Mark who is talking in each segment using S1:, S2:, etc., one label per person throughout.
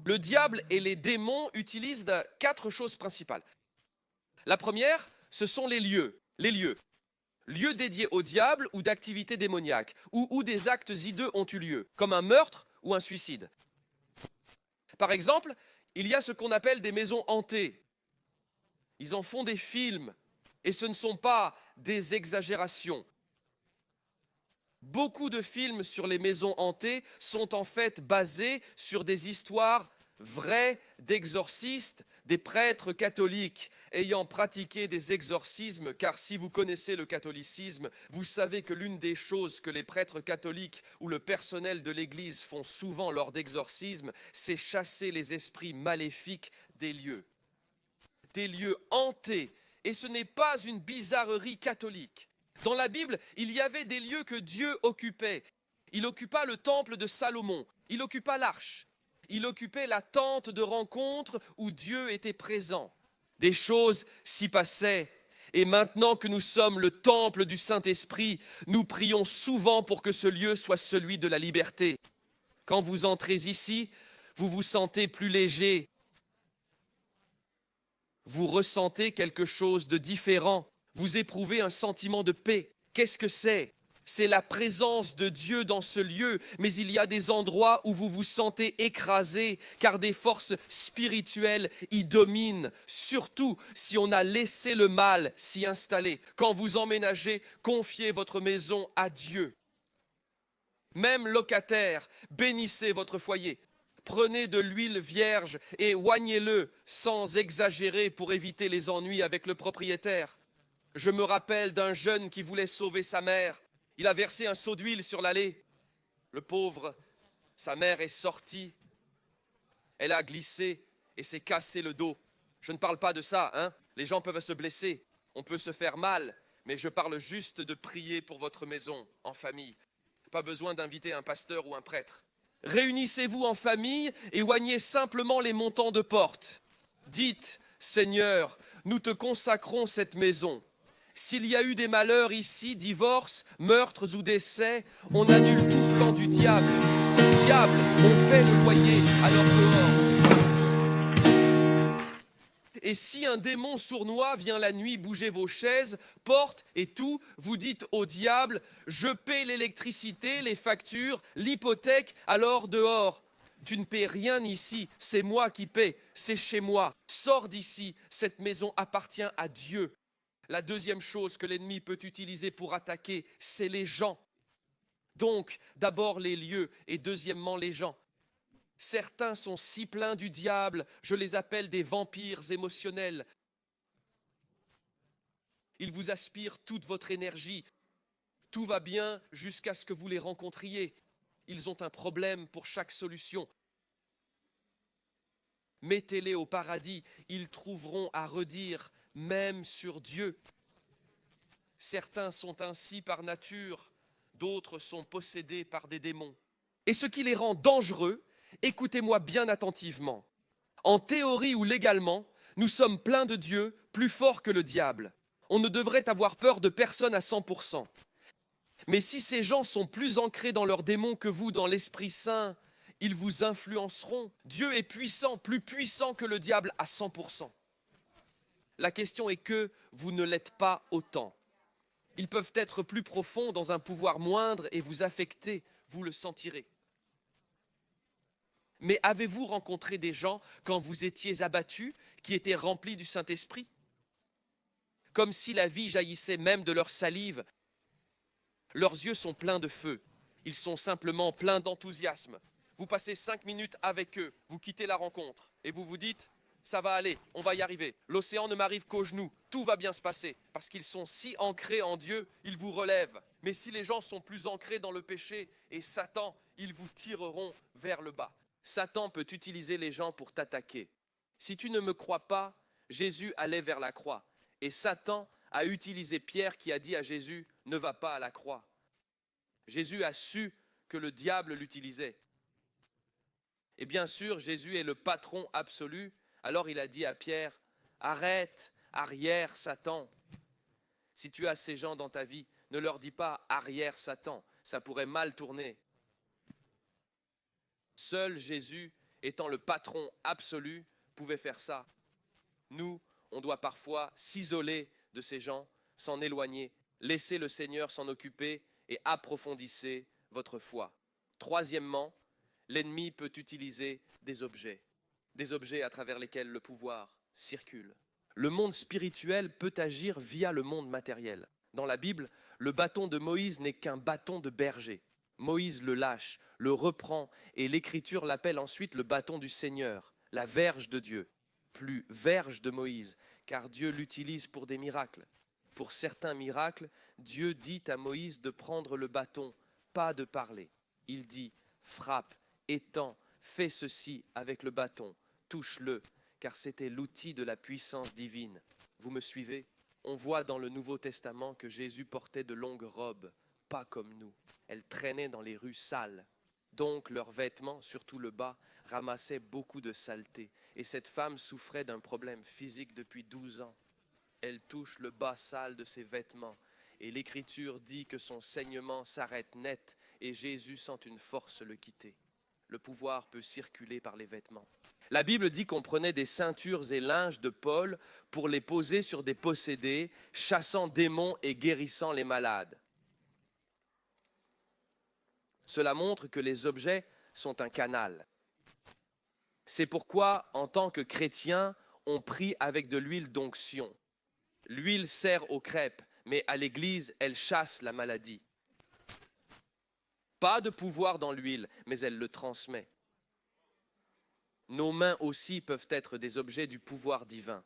S1: Le diable et les démons utilisent 4 choses principales. La première, ce sont les lieux. Les lieux. Lieux dédiés au diable ou d'activités démoniaques, ou où des actes hideux ont eu lieu, comme un meurtre ou un suicide. Par exemple, il y a ce qu'on appelle des maisons hantées. Ils en font des films, et ce ne sont pas des exagérations. Beaucoup de films sur les maisons hantées sont en fait basés sur des histoires vraies d'exorcistes, des prêtres catholiques ayant pratiqué des exorcismes, car si vous connaissez le catholicisme, vous savez que l'une des choses que les prêtres catholiques ou le personnel de l'Église font souvent lors d'exorcismes, c'est chasser les esprits maléfiques des lieux hantés. Et ce n'est pas une bizarrerie catholique. Dans la Bible, il y avait des lieux que Dieu occupait. Il occupa le temple de Salomon, il occupa l'arche, il occupait la tente de rencontre où Dieu était présent. Des choses s'y passaient. Et maintenant que nous sommes le temple du Saint-Esprit, nous prions souvent pour que ce lieu soit celui de la liberté. Quand vous entrez ici, vous vous sentez plus léger. Vous ressentez quelque chose de différent. Vous éprouvez un sentiment de paix. Qu'est-ce que c'est ? C'est la présence de Dieu dans ce lieu, mais il y a des endroits où vous vous sentez écrasé, car des forces spirituelles y dominent, surtout si on a laissé le mal s'y installer. Quand vous emménagez, confiez votre maison à Dieu. Même locataire, bénissez votre foyer. Prenez de l'huile vierge et oignez-le sans exagérer pour éviter les ennuis avec le propriétaire. Je me rappelle d'un jeune qui voulait sauver sa mère. Il a versé un seau d'huile sur l'allée. Le pauvre, sa mère est sortie. Elle a glissé et s'est cassé le dos. Je ne parle pas de ça, hein. Les gens peuvent se blesser, on peut se faire mal, mais je parle juste de prier pour votre maison, en famille. Pas besoin d'inviter un pasteur ou un prêtre. Réunissez-vous en famille et oignez simplement les montants de porte. Dites, Seigneur, nous te consacrons cette maison. S'il y a eu des malheurs ici, divorces, meurtres ou décès, on annule tout plan du diable. Diable, on paie le loyer, alors dehors. Et si un démon sournois vient la nuit bouger vos chaises, portes et tout, vous dites au diable, je paie l'électricité, les factures, l'hypothèque, alors dehors. Tu ne paies rien ici, c'est moi qui paie, c'est chez moi. Sors d'ici, cette maison appartient à Dieu. La deuxième chose que l'ennemi peut utiliser pour attaquer, c'est les gens. Donc, d'abord les lieux et deuxièmement les gens. Certains sont si pleins du diable, je les appelle des vampires émotionnels. Ils vous aspirent toute votre énergie. Tout va bien jusqu'à ce que vous les rencontriez. Ils ont un problème pour chaque solution. Mettez-les au paradis, ils trouveront à redire, même sur Dieu. Certains sont ainsi par nature, d'autres sont possédés par des démons. Et ce qui les rend dangereux, écoutez-moi bien attentivement. En théorie ou légalement, nous sommes pleins de Dieu, plus forts que le diable. On ne devrait avoir peur de personne à 100%. Mais si ces gens sont plus ancrés dans leurs démons que vous dans l'Esprit Saint, ils vous influenceront. Dieu est puissant, plus puissant que le diable à 100%. La question est que vous ne l'êtes pas autant. Ils peuvent être plus profonds dans un pouvoir moindre et vous affecter, vous le sentirez. Mais avez-vous rencontré des gens, quand vous étiez abattus, qui étaient remplis du Saint-Esprit ? Comme si la vie jaillissait même de leur salive. Leurs yeux sont pleins de feu. Ils sont simplement pleins d'enthousiasme. Vous passez 5 minutes avec eux, vous quittez la rencontre et vous vous dites « ça va aller, on va y arriver. L'océan ne m'arrive qu'aux genoux, tout va bien se passer. » Parce qu'ils sont si ancrés en Dieu, ils vous relèvent. Mais si les gens sont plus ancrés dans le péché et Satan, ils vous tireront vers le bas. Satan peut utiliser les gens pour t'attaquer. Si tu ne me crois pas, Jésus allait vers la croix. Et Satan a utilisé Pierre qui a dit à Jésus « ne va pas à la croix ». Jésus a su que le diable l'utilisait. Et bien sûr, Jésus est le patron absolu. Alors il a dit à Pierre « arrête, arrière Satan ». Si tu as ces gens dans ta vie, ne leur dis pas « arrière Satan », ça pourrait mal tourner. Seul Jésus étant le patron absolu, pouvait faire ça. Nous, on doit parfois s'isoler de ces gens, s'en éloigner, laisser le Seigneur s'en occuper et approfondissez votre foi. Troisièmement, l'ennemi peut utiliser des objets à travers lesquels le pouvoir circule. Le monde spirituel peut agir via le monde matériel. Dans la Bible, le bâton de Moïse n'est qu'un bâton de berger. Moïse le lâche, le reprend, et l'Écriture l'appelle ensuite le bâton du Seigneur, la verge de Dieu, plus verge de Moïse, car Dieu l'utilise pour des miracles. Pour certains miracles, Dieu dit à Moïse de prendre le bâton, pas de parler. Il dit, frappe, étends, fais ceci avec le bâton, touche-le, car c'était l'outil de la puissance divine. Vous me suivez ? On voit dans le Nouveau Testament que Jésus portait de longues robes, pas comme nous. Elles traînaient dans les rues sales. Donc leurs vêtements, surtout le bas, ramassaient beaucoup de saleté. Et cette femme souffrait d'un problème physique depuis 12 ans. Elle touche le bas sale de ses vêtements. Et l'Écriture dit que son saignement s'arrête net et Jésus sent une force le quitter. Le pouvoir peut circuler par les vêtements. La Bible dit qu'on prenait des ceintures et linges de Paul pour les poser sur des possédés, chassant démons et guérissant les malades. Cela montre que les objets sont un canal. C'est pourquoi, en tant que chrétiens, on prie avec de l'huile d'onction. L'huile sert aux crêpes, mais à l'église, elle chasse la maladie. Pas de pouvoir dans l'huile, mais elle le transmet. Nos mains aussi peuvent être des objets du pouvoir divin.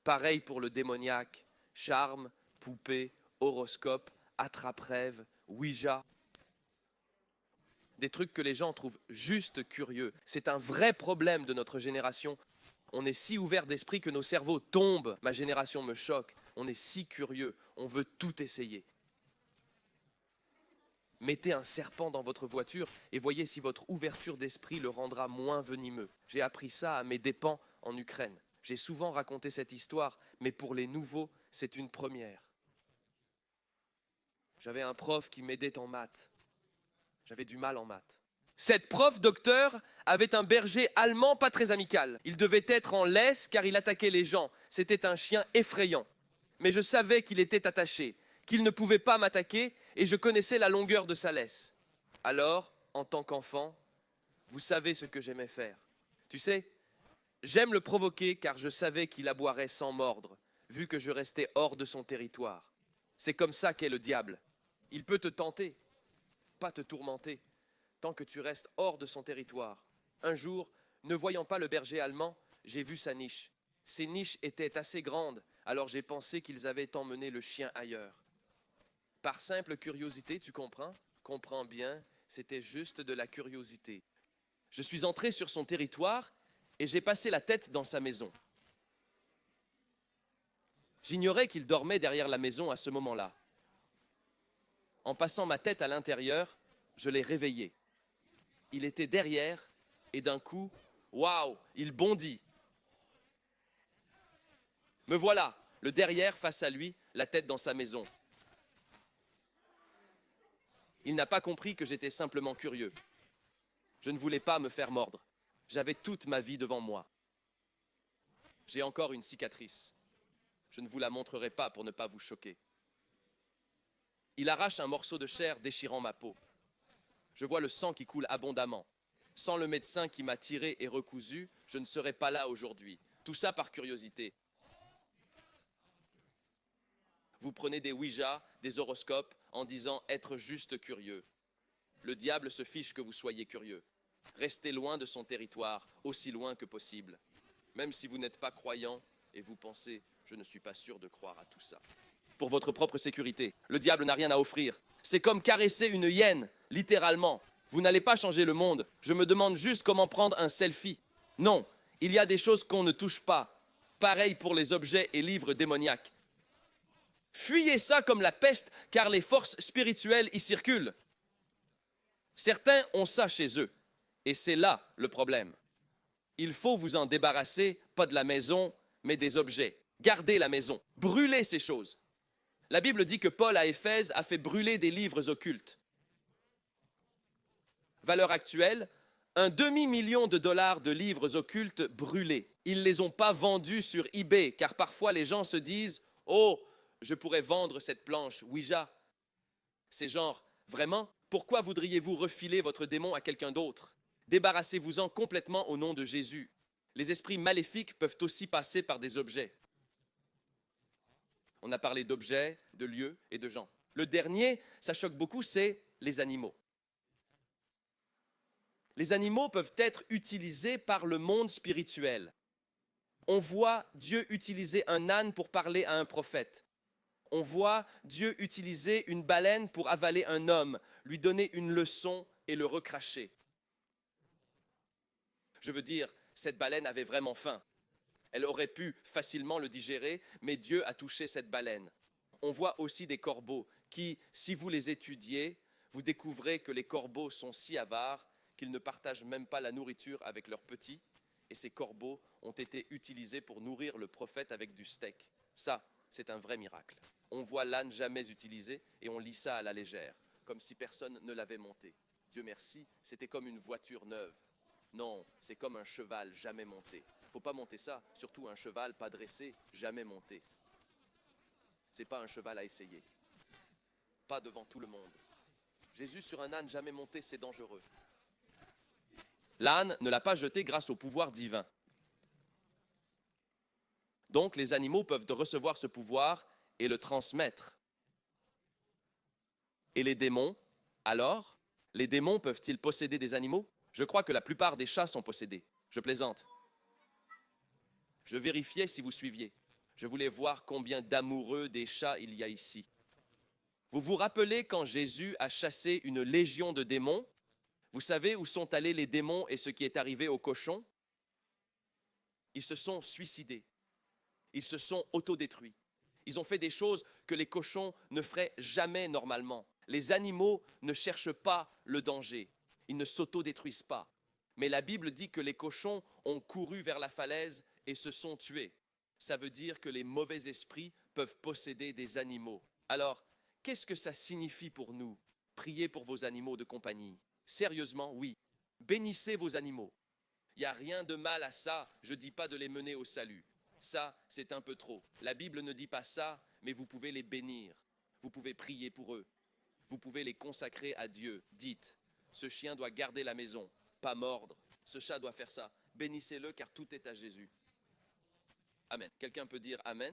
S1: Pareil pour le démoniaque, charme, poupée, horoscope, attrape-rêve, Ouija. Des trucs que les gens trouvent juste curieux. C'est un vrai problème de notre génération. On est si ouvert d'esprit que nos cerveaux tombent. Ma génération me choque. On est si curieux. On veut tout essayer. Mettez un serpent dans votre voiture et voyez si votre ouverture d'esprit le rendra moins venimeux. J'ai appris ça à mes dépens en Ukraine. J'ai souvent raconté cette histoire, mais pour les nouveaux, c'est une première. J'avais un prof qui m'aidait en maths. J'avais du mal en maths. Cette prof docteur avait un berger allemand pas très amical. Il devait être en laisse car il attaquait les gens. C'était un chien effrayant. Mais je savais qu'il était attaché, qu'il ne pouvait pas m'attaquer et je connaissais la longueur de sa laisse. Alors, en tant qu'enfant, vous savez ce que j'aimais faire. Tu sais, j'aime le provoquer car je savais qu'il aboierait sans mordre, vu que je restais hors de son territoire. C'est comme ça qu'est le diable. Il peut te tenter, pas te tourmenter, tant que tu restes hors de son territoire. Un jour, ne voyant pas le berger allemand, j'ai vu sa niche. Ses niches étaient assez grandes, alors j'ai pensé qu'ils avaient emmené le chien ailleurs. Par simple curiosité, tu comprends? Comprends bien, c'était juste de la curiosité. Je suis entré sur son territoire et j'ai passé la tête dans sa maison. J'ignorais qu'il dormait derrière la maison à ce moment-là. En passant ma tête à l'intérieur, je l'ai réveillé. Il était derrière et d'un coup, waouh, il bondit. Me voilà, le derrière face à lui, la tête dans sa maison. Il n'a pas compris que j'étais simplement curieux. Je ne voulais pas me faire mordre. J'avais toute ma vie devant moi. J'ai encore une cicatrice. Je ne vous la montrerai pas pour ne pas vous choquer. Il arrache un morceau de chair déchirant ma peau. Je vois le sang qui coule abondamment. Sans le médecin qui m'a tiré et recousu, je ne serais pas là aujourd'hui. Tout ça par curiosité. Vous prenez des Ouija, des horoscopes, en disant être juste curieux. Le diable se fiche que vous soyez curieux. Restez loin de son territoire, aussi loin que possible. Même si vous n'êtes pas croyant et vous pensez « je ne suis pas sûr de croire à tout ça ». Pour votre propre sécurité, le diable n'a rien à offrir. C'est comme caresser une hyène, littéralement. Vous n'allez pas changer le monde. Je me demande juste comment prendre un selfie. Non, il y a des choses qu'on ne touche pas. Pareil pour les objets et livres démoniaques. Fuyez ça comme la peste, car les forces spirituelles y circulent. Certains ont ça chez eux, et c'est là le problème. Il faut vous en débarrasser, pas de la maison, mais des objets. Gardez la maison, brûlez ces choses. La Bible dit que Paul à Éphèse a fait brûler des livres occultes. Valeur actuelle, un demi-million de dollars de livres occultes brûlés. Ils ne les ont pas vendus sur eBay, car parfois les gens se disent « Oh, je pourrais vendre cette planche Ouija ». C'est genre « Vraiment? Pourquoi voudriez-vous refiler votre démon à quelqu'un d'autre? Débarrassez-vous-en complètement au nom de Jésus. » Les esprits maléfiques peuvent aussi passer par des objets. On a parlé d'objets, de lieux et de gens. Le dernier, ça choque beaucoup, c'est les animaux. Les animaux peuvent être utilisés par le monde spirituel. On voit Dieu utiliser un âne pour parler à un prophète. On voit Dieu utiliser une baleine pour avaler un homme, lui donner une leçon et le recracher. Je veux dire, cette baleine avait vraiment faim. Elle aurait pu facilement le digérer, mais Dieu a touché cette baleine. On voit aussi des corbeaux qui, si vous les étudiez, vous découvrez que les corbeaux sont si avares qu'ils ne partagent même pas la nourriture avec leurs petits, et ces corbeaux ont été utilisés pour nourrir le prophète avec du steak. Ça, c'est un vrai miracle. On voit l'âne jamais utilisé et on lit ça à la légère, comme si personne ne l'avait monté. Dieu merci, c'était comme une voiture neuve. Non, c'est comme un cheval jamais monté. Faut pas monter ça, surtout un cheval pas dressé, jamais monté. C'est pas un cheval à essayer. Pas devant tout le monde. Jésus sur un âne jamais monté, c'est dangereux. L'âne ne l'a pas jeté grâce au pouvoir divin. Donc, les animaux peuvent recevoir ce pouvoir et le transmettre. Et les démons, alors, les démons peuvent-ils posséder des animaux? Je crois que la plupart des chats sont possédés. Je plaisante. Je vérifiais si vous suiviez. Je voulais voir combien d'amoureux des chats il y a ici. Vous vous rappelez quand Jésus a chassé une légion de démons? Vous savez où sont allés les démons et ce qui est arrivé aux cochons? Ils se sont suicidés. Ils se sont autodétruits. Ils ont fait des choses que les cochons ne feraient jamais normalement. Les animaux ne cherchent pas le danger. Ils ne s'autodétruisent pas. Mais la Bible dit que les cochons ont couru vers la falaise et se sont tués. Ça veut dire que les mauvais esprits peuvent posséder des animaux. Alors, qu'est-ce que ça signifie pour nous? Priez pour vos animaux de compagnie. Sérieusement, oui. Bénissez vos animaux. Il n'y a rien de mal à ça. Je ne dis pas de les mener au salut. Ça, c'est un peu trop. La Bible ne dit pas ça, mais vous pouvez les bénir. Vous pouvez prier pour eux. Vous pouvez les consacrer à Dieu. Dites, ce chien doit garder la maison, pas mordre. Ce chat doit faire ça. Bénissez-le car tout est à Jésus. Amen. Quelqu'un peut dire Amen?